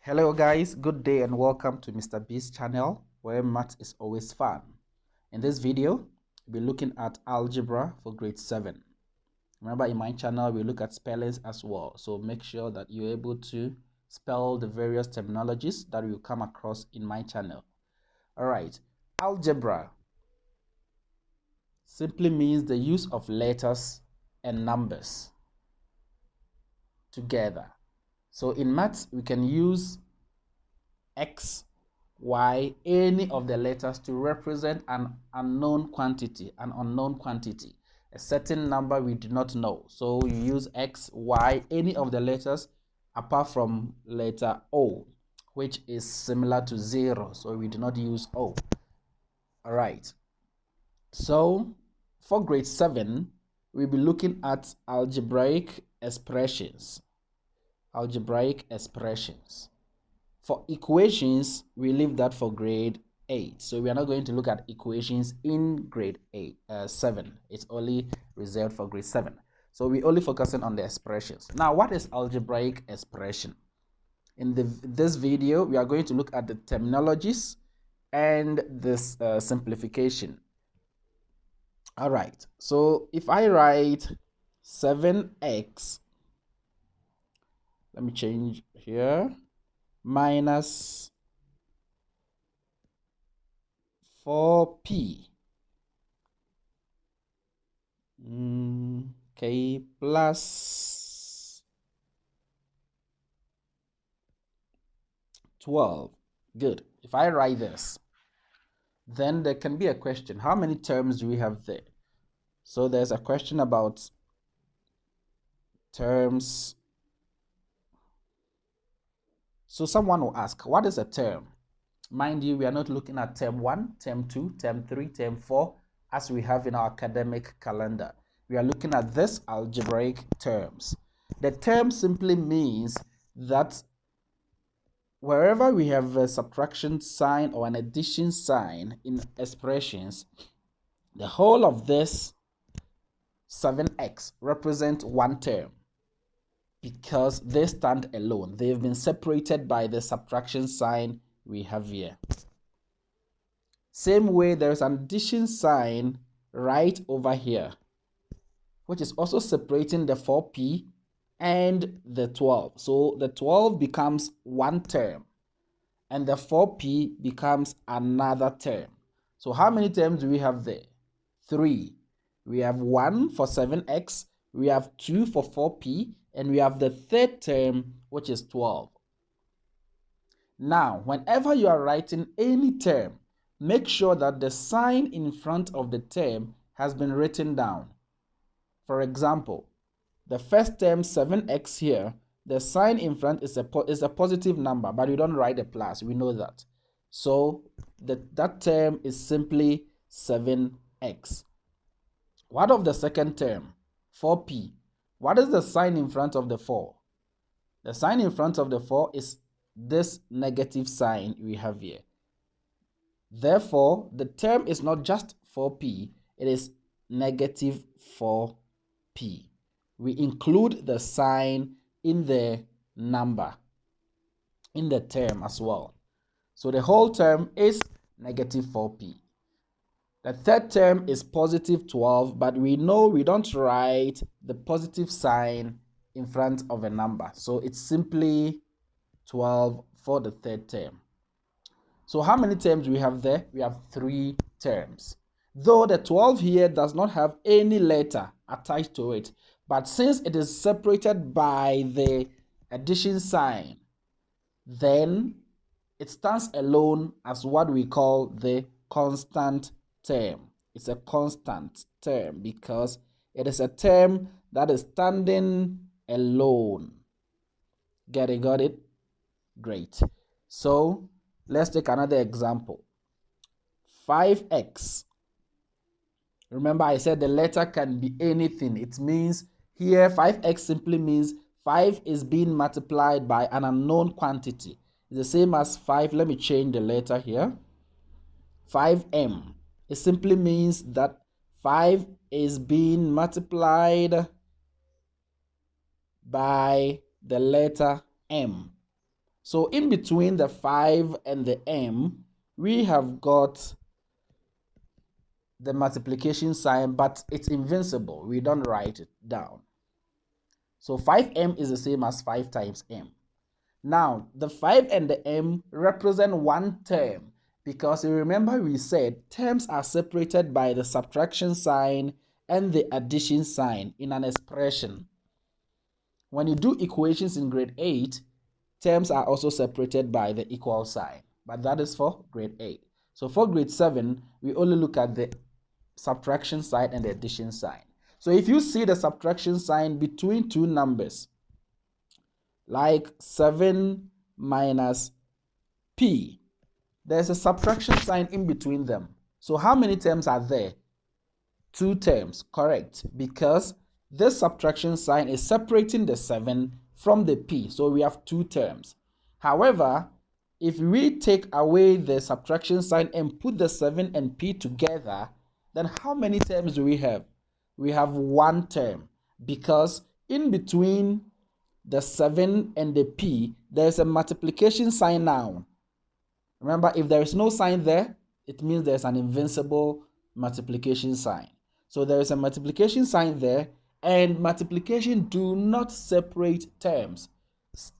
Hello guys, good day and welcome to Mr. B's channel where math is always fun. In this video, we'll be looking at algebra for grade 7. Remember, in my channel we look at spellings as well, so make sure that you're able to spell the various terminologies that you come across in my channel. Alright, algebra simply means the use of letters and numbers together. So in maths, we can use X, Y, any of the letters to represent an unknown quantity, a certain number we do not know. So you use X, Y, any of the letters apart from letter O, which is similar to 0. So we do not use O. All right. So for grade 7, we'll be looking at algebraic expressions. Algebraic expressions. For equations, we leave that for grade 8. So we are not going to look at equations in grade 7. It's only reserved for grade 7. So we're only focusing on the expressions. Now, what is algebraic expression? In this video, we are going to look at the terminologies and this simplification. All right. So if I write 7x, let me change here, minus 4p okay, plus 12. Good. If I write this, then there can be a question. How many terms do we have there? So there's a question about terms. So someone will ask, what is a term? Mind you, we are not looking at term 1, term 2, term 3, term 4, as we have in our academic calendar. We are looking at this algebraic terms. The term simply means that wherever we have a subtraction sign or an addition sign in expressions, the whole of this 7x represents one term, because they stand alone. They've been separated by the subtraction sign we have here. Same way, there's an addition sign right over here, which is also separating the 4p and the 12. So the 12 becomes one term and the 4p becomes another term. So how many terms do we have there? 3. We have 1 for 7x, we have 2 for 4p, and we have the third term, which is 12. Now, whenever you are writing any term, make sure that the sign in front of the term has been written down. For example, the first term 7x here, the sign in front is a positive number, but we don't write a plus, we know that. So that term is simply 7x. What of the second term, 4p? What is the sign in front of the 4? The sign in front of the 4 is this negative sign we have here. Therefore, the term is not just 4p, it is negative 4p. We include the sign in the number, in the term as well. So the whole term is negative 4p. The third term is positive 12, but we know we don't write the positive sign in front of a number. So it's simply 12 for the third term. So how many terms do we have there? We have 3 terms. Though the 12 here does not have any letter attached to it, but since it is separated by the addition sign, then it stands alone as what we call the constant term. It's a constant term because it is a term that is standing alone. Got it? Great. So let's take another example. 5x. Remember, I said the letter can be anything. It means here 5x simply means 5 is being multiplied by an unknown quantity. It's the same as 5. Let me change the letter here. 5m. It simply means that 5 is being multiplied by the letter m. So in between the 5 and the m, we have got the multiplication sign, but it's invincible. We don't write it down. So 5m is the same as 5 times m. Now, the 5 and the m represent one term, because you remember we said terms are separated by the subtraction sign and the addition sign in an expression. When you do equations in grade 8, terms are also separated by the equal sign, but that is for grade 8. So for grade 7, we only look at the subtraction sign and the addition sign. So if you see the subtraction sign between two numbers, like 7 minus p, there's a subtraction sign in between them. So how many terms are there? 2 terms, correct, because this subtraction sign is separating the 7 from the p, so we have 2 terms. However, if we take away the subtraction sign and put the 7 and p together, then how many terms do we have? We have 1 term, because in between the 7 and the p, there's a multiplication sign now. Remember, if there is no sign there, it means there's an invincible multiplication sign. So there is a multiplication sign there, and multiplication do not separate terms.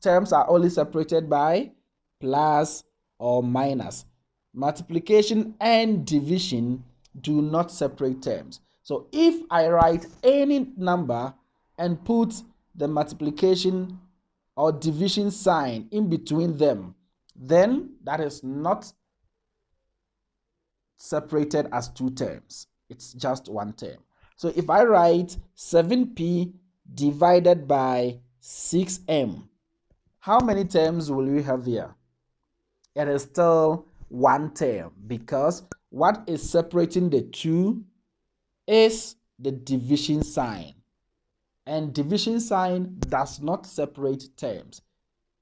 Terms are only separated by plus or minus. Multiplication and division do not separate terms. So if I write any number and put the multiplication or division sign in between them, then that is not separated as 2 terms. It's just 1 term. So if I write 7p divided by 6m, how many terms will we have here? It is still 1 term, because what is separating the 2 is the division sign. And division sign does not separate terms.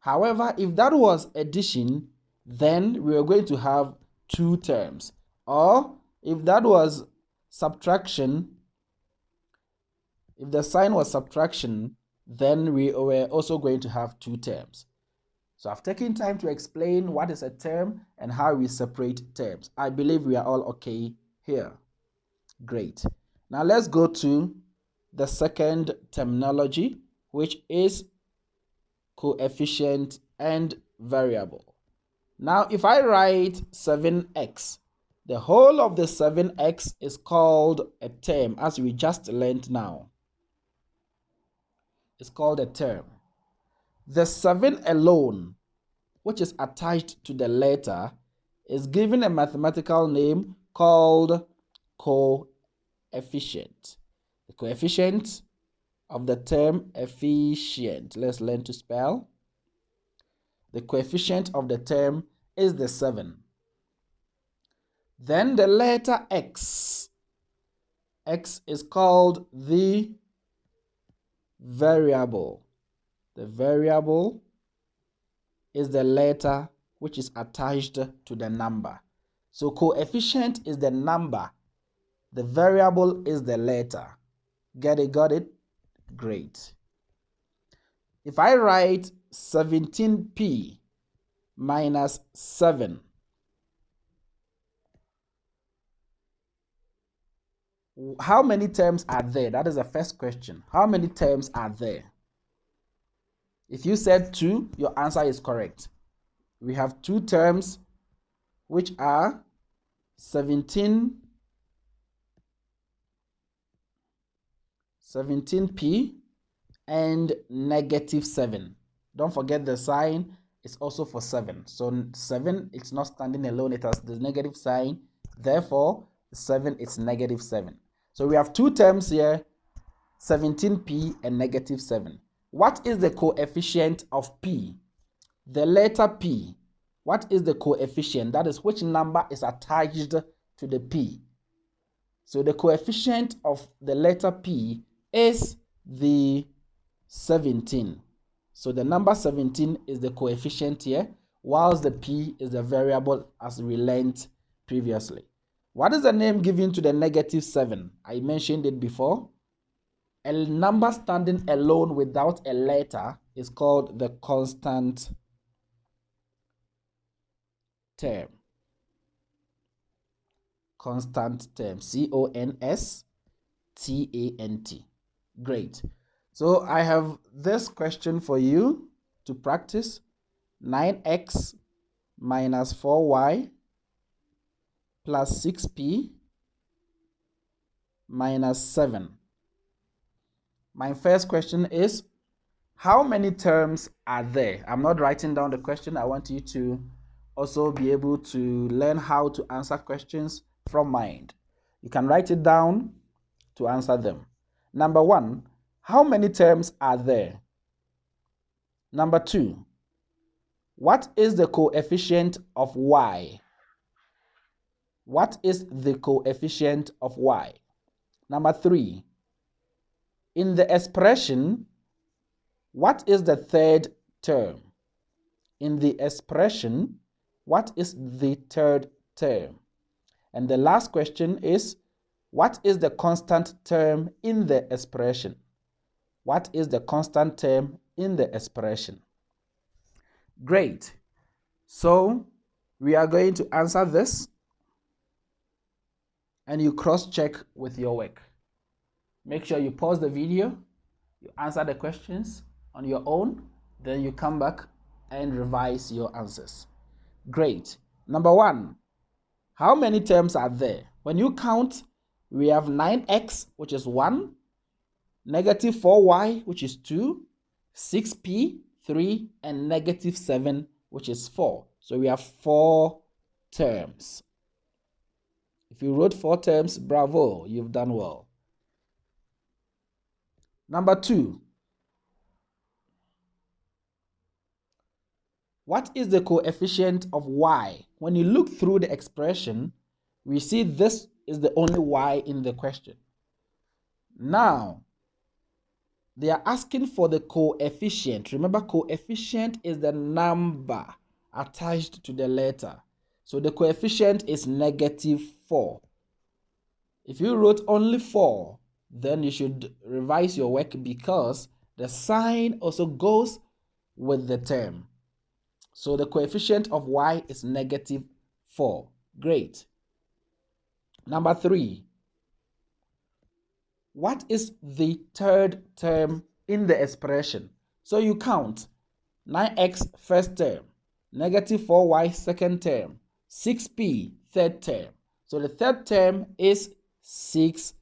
However, if that was addition, then we are going to have 2 terms. Or if that was subtraction, if the sign was subtraction, then we were also going to have 2 terms. So I've taken time to explain what is a term and how we separate terms. I believe we are all okay here. Great. Now let's go to the second terminology, which is coefficient and variable. Now if I write 7x, the whole of the 7x is called a term, as we just learned now. It's called a term. The 7 alone, which is attached to the letter, is given a mathematical name called coefficient. The coefficient of the term efficient. Let's learn to spell. The coefficient of the term is the 7. Then the letter x. X is called the variable. The variable is the letter which is attached to the number. So coefficient is the number. The variable is the letter. Get it? Got it? Great. If I write 17p minus 7, how many terms are there? That is the first question. How many terms are there? If you said 2, your answer is correct. We have 2 terms, which are 17p and -7. Don't forget the sign is also for 7. So 7, it's not standing alone, it has the negative sign. Therefore, 7 is -7. So we have 2 terms here, 17p and -7. What is the coefficient of p? The letter p. What is the coefficient? That is which number is attached to the p. So the coefficient of the letter p is the 17. So the number 17 is the coefficient here, whilst the p is the variable, as we learned previously. What is the name given to the -7? I mentioned it before. A number standing alone without a letter is called the constant term. Constant term. C-O-N-S-T-A-N-T. Great. So I have this question for you to practice. 9x minus 4y plus 6p minus 7. My first question is, how many terms are there? I'm not writing down the question. I want you to also be able to learn how to answer questions from mind. You can write it down to answer them. Number 1, how many terms are there? Number 2, what is the coefficient of y? What is the coefficient of y? Number 3, in the expression, what is the third term? In the expression, what is the third term? And the last question is, what is the constant term in the expression? What is the constant term in the expression? Great. So we are going to answer this, and you cross-check with your work. Make sure you pause the video, you answer the questions on your own, then you come back and revise your answers. Great. Number 1, how many terms are there? When you count, we have 9x, which is 1, negative 4y, which is 2, 6p, 3, and negative 7, which is 4. So we have 4 terms. If you wrote 4 terms, bravo, you've done well. Number 2, what is the coefficient of y? When you look through the expression, we see this is the only y in the question. Now, they are asking for the coefficient. Remember, coefficient is the number attached to the letter. So the coefficient is negative 4. If you wrote only 4, then you should revise your work because the sign also goes with the term. So the coefficient of y is negative 4. Great. Number 3. What is the third term in the expression? So you count 9x first term, negative 4y second term, 6p third term. So the third term is 6p.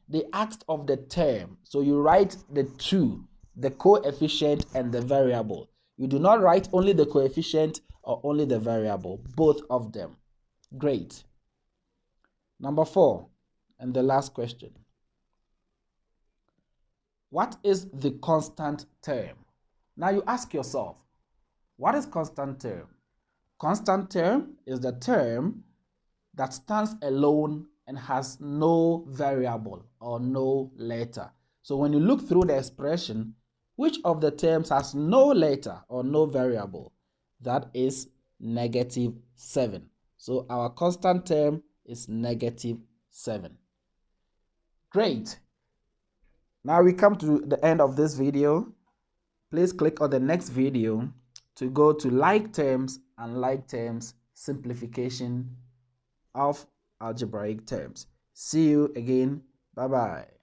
They asked of the term. So you write the two, the coefficient and the variable. You do not write only the coefficient or only the variable, both of them. Great. Number 4, and the last question. What is the constant term? Now you ask yourself, what is constant term? Constant term is the term that stands alone and has no variable or no letter. So when you look through the expression, which of the terms has no letter or no variable? That is negative 7. So our constant term is negative 7. Great. Now we come to the end of this video. Please click on the next video to go to like terms and like terms simplification of algebraic terms. See you again. Bye-bye.